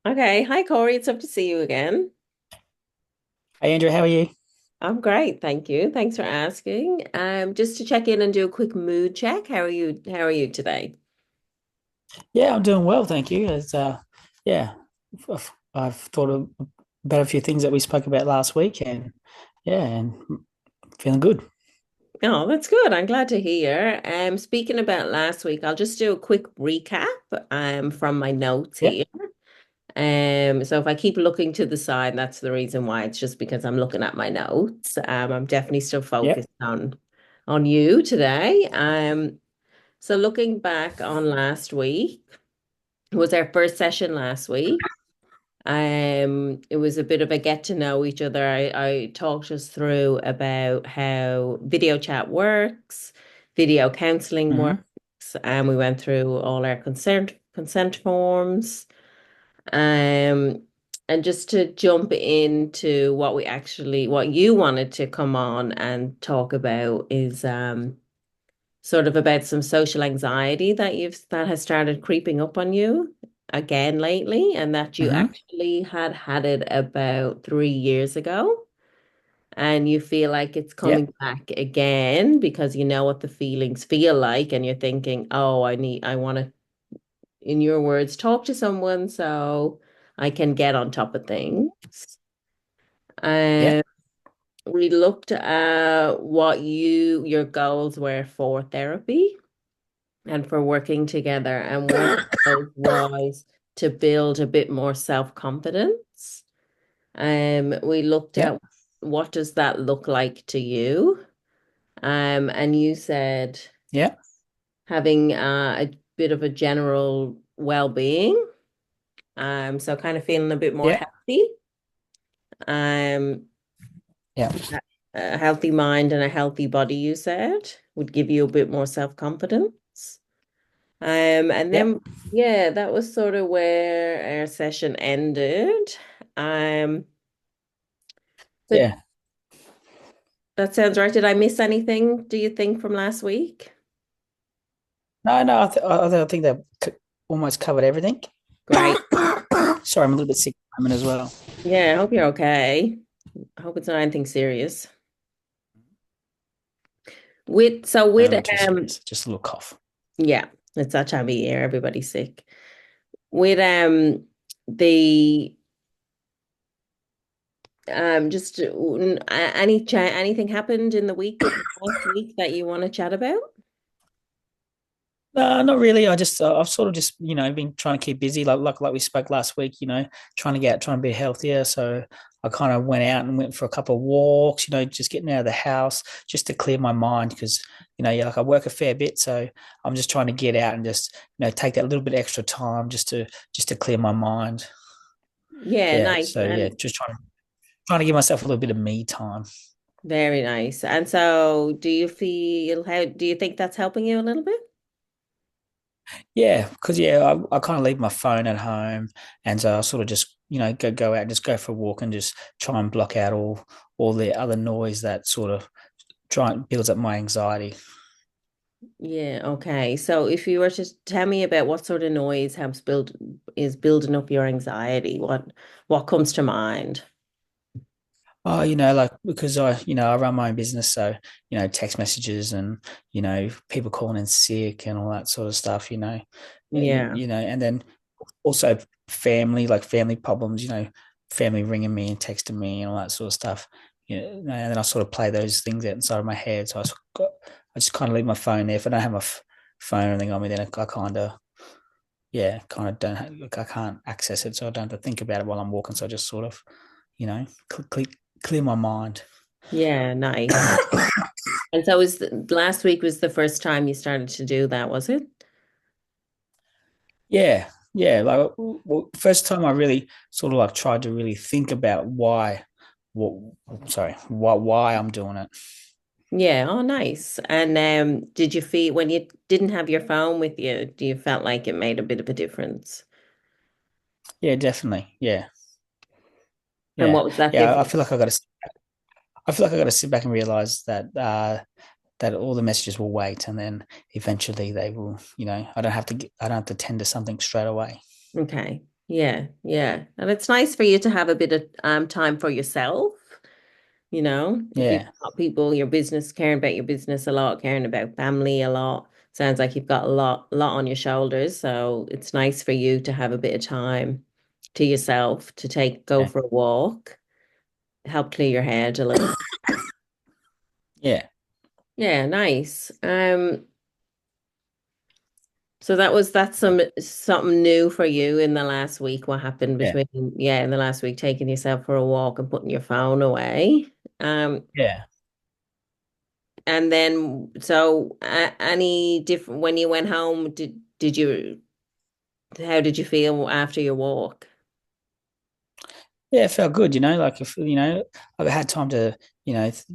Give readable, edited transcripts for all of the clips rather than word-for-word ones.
Okay. Hi, Corey. It's up to see you again. Hey Andrew, how are you? I'm great, thank you. Thanks for asking. Just to check in and do a quick mood check. How are you? How are you today? Yeah, I'm doing well, thank you. Yeah, I've thought about a few things that we spoke about last week, and yeah, and feeling good. Oh, that's good. I'm glad to hear. Speaking about last week, I'll just do a quick recap from my notes here. Yep, So if I keep looking to the side, that's the reason why. It's just because I'm looking at my notes. I'm definitely still yep, focused on you today. So looking back on last week, it was our first session last week. It was a bit of a get to know each other. I talked us through about how video chat works, video counseling hmm works, and we went through all our consent forms. Um, and just to jump into what you wanted to come on and talk about is sort of about some social anxiety that has started creeping up on you again lately, and that you hmm actually had it about 3 years ago, and you feel like it's coming yep, back again because you know what the feelings feel like, and you're thinking, oh, I want to, in your words, talk to someone so I can get on top of things. Um, yep, we looked at what your goals were for therapy and for working together. And one of those was to build a bit more self-confidence. We looked yep, at what does that look like to you? And you said yep, having a bit of a general well-being. So kind of feeling a bit more yep, healthy. Um, yep, a healthy mind and a healthy body, you said, would give you a bit more self-confidence. And yep, then yeah, that was sort of where our session ended. Um, so yeah. that sounds right. Did I miss anything, do you think, from last week? No, no, I think they've almost covered everything. Great. Sorry, I'm a little bit sick at the moment as well. Yeah, I hope you're okay. I hope it's not anything serious. With No, too serious. Just a little cough. yeah, it's that time of year, everybody's sick. With the just anything happened in the week last week that you want to chat about? No, not really. I've sort of just been trying to keep busy, like we spoke last week. Trying to be healthier. So I kind of went out and went for a couple of walks. Just getting out of the house just to clear my mind because yeah, like I work a fair bit, so I'm just trying to get out and just take that little bit extra time just to clear my mind. Yeah, Yeah. nice. So yeah, And just trying to give myself a little bit of me time. very nice. And so, how do you think that's helping you a little bit? Yeah, because yeah, I kind of leave my phone at home, and so I sort of just go out and just go for a walk and just try and block out all the other noise that sort of try and builds up my anxiety. Yeah, okay. So if you were to tell me about what sort of noise is building up your anxiety, what comes to mind? Oh, like because I run my own business, so text messages and people calling in sick and all that sort of stuff, and Yeah. and then also family problems, family ringing me and texting me and all that sort of stuff. And then I sort of play those things out inside of my head. So I just kind of leave my phone there. If I don't have my phone or anything on me, then I kind of, yeah, kind of don't, like I can't access it. So I don't have to think about it while I'm walking. So I just sort of, you know, clear my mind. Yeah, nice. And so last week was the first time you started to do that, was it? Yeah. Yeah. Like, well, first time I really sort of like tried to really think about what, why I'm doing it. Yeah, oh nice. And did you feel when you didn't have your phone with you, do you felt like it made a bit of a difference? Yeah, definitely. Yeah. And Yeah. what was that Yeah. difference? I feel like I got to sit back and realize that all the messages will wait, and then eventually they will. I don't have to tend to something straight away. Okay. Yeah, yeah. And it's nice for you to have a bit of time for yourself, if you've Yeah, got people, your business, caring about your business a lot, caring about family a lot. Sounds like you've got a lot on your shoulders. So it's nice for you to have a bit of time to yourself to go yeah, for a walk, help clear your head a little. yeah, Yeah, nice. So that's something new for you in the last week. What happened yeah, in the last week, taking yourself for a walk and putting your phone away. Um, yeah. and then any different when you went home, did you how did you feel after your walk? Yeah, it felt good, like if I've had time to,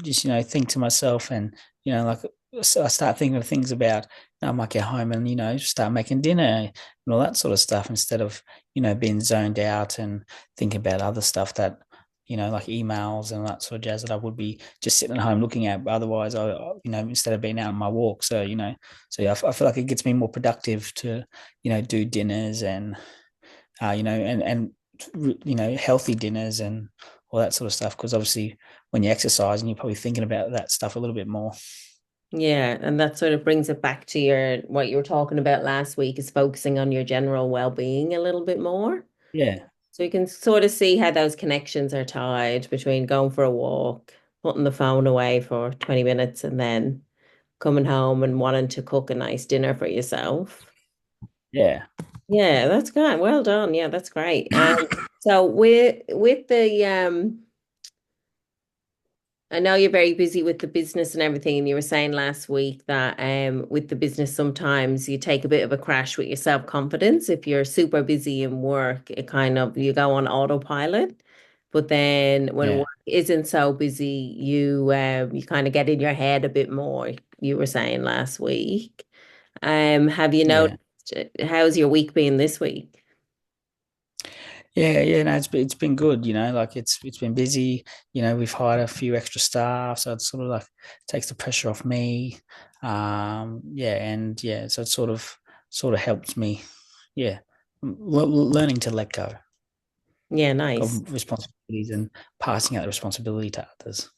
just think to myself and like so I start thinking of things about I might get home and start making dinner and all that sort of stuff instead of being zoned out and thinking about other stuff that like emails and that sort of jazz that I would be just sitting at home looking at. But otherwise, instead of being out on my walk, so so yeah, I feel like it gets me more productive to do dinners and and healthy dinners and all that sort of stuff. Because obviously, when you exercise, and you're probably thinking about that stuff a little bit more. Yeah, and that sort of brings it back to your what you were talking about last week is focusing on your general well-being a little bit more. Yeah, So you can sort of see how those connections are tied between going for a walk, putting the phone away for 20 minutes, and then coming home and wanting to cook a nice dinner for yourself. yeah, Yeah, that's good. Well done. Yeah, that's great. So with the I know you're very busy with the business and everything, and you were saying last week that with the business sometimes you take a bit of a crash with your self-confidence. If you're super busy in work, it kind of you go on autopilot. But then when yeah, work isn't so busy, you kind of get in your head a bit more, you were saying last week. Have you yeah. noticed how's your week been this week? Yeah, yeah, no, it's been good, like it's been busy. We've hired a few extra staff, so it sort of like takes the pressure off me. Yeah, and yeah, so it sort of helps me, yeah, learning to let go Yeah, nice. of responsibilities and passing out the responsibility to others.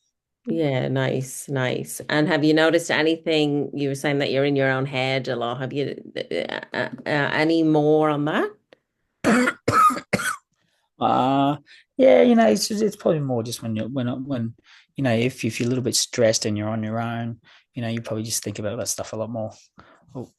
Yeah, nice, nice. And have you noticed anything? You were saying that you're in your own head a lot. Have you any more on that? Uh yeah, it's probably more just when if you're a little bit stressed and you're on your own, you probably just think about that stuff a lot more. Oh.